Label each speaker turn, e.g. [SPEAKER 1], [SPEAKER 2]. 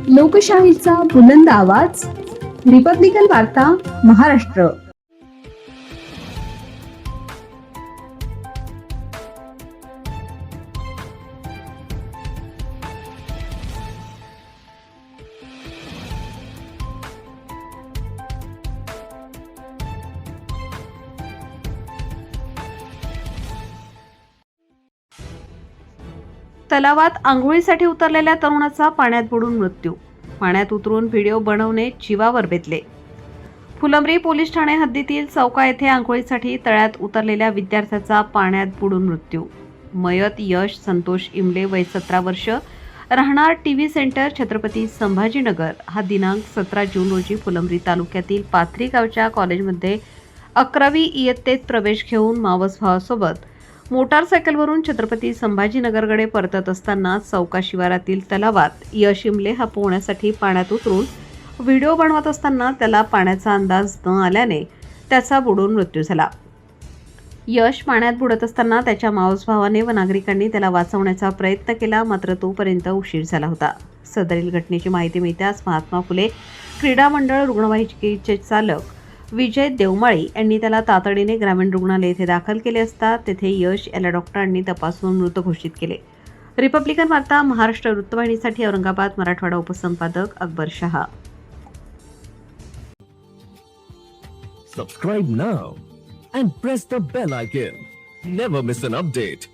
[SPEAKER 1] लोकशाहीचा बुलंद आवाज, रिपब्लिकन वार्ता, महाराष्ट्र.
[SPEAKER 2] तलावात आंघोळीसाठी उतरलेल्या तरुणाचा पाण्यात बुडून मृत्यू. पाण्यात उतरून व्हिडिओ बनवणे जीवावर बेतले. फुलंब्री पोलीस ठाणे हद्दीतील चौका येथे आंघोळीसाठी तळ्यात उतरलेल्या विद्यार्थ्याचा पाण्यात बुडून मृत्यू. मयत यश संतोष इमले, वय 17 वर्ष, राहणार टीव्ही सेंटर, छत्रपती संभाजीनगर. हा दिनांक 17 जून रोजी फुलंब्री तालुक्यातील पाथरी गावच्या कॉलेजमध्ये 11वी इयत्तेत प्रवेश घेऊन मावस भावासोबत मोटारसायकलवरून छत्रपती संभाजीनगरकडे परतत असताना चौका शिवारातील तलावात यश इमले हा पोहण्यासाठी पाण्यात उतरून व्हिडिओ बनवत असताना त्याला पाण्याचा अंदाज न आल्याने त्याचा बुडून मृत्यू झाला. यश पाण्यात बुडत असताना त्याच्या मावस भावाने व नागरिकांनी त्याला वाचवण्याचा प्रयत्न केला, मात्र तोपर्यंत उशीर झाला होता. सदरील घटनेची माहिती मिळताच महात्मा फुले क्रीडा मंडळ रुग्णवाहिकेचे चालक विजय देवमाळी यांनी त्याला तातडीने ग्रामीण रुग्णालय येथे दाखल केले असता तेथे यश याला डॉक्टरांनी तपासून मृत घोषित केले. रिपब्लिकन वार्ता, Maharashtra वृत्तवाहिनीसाठी Aurangabad, Marathwada उपसंपादक Akbar Shah.
[SPEAKER 3] Subscribe now and press the bell icon. Never miss an update.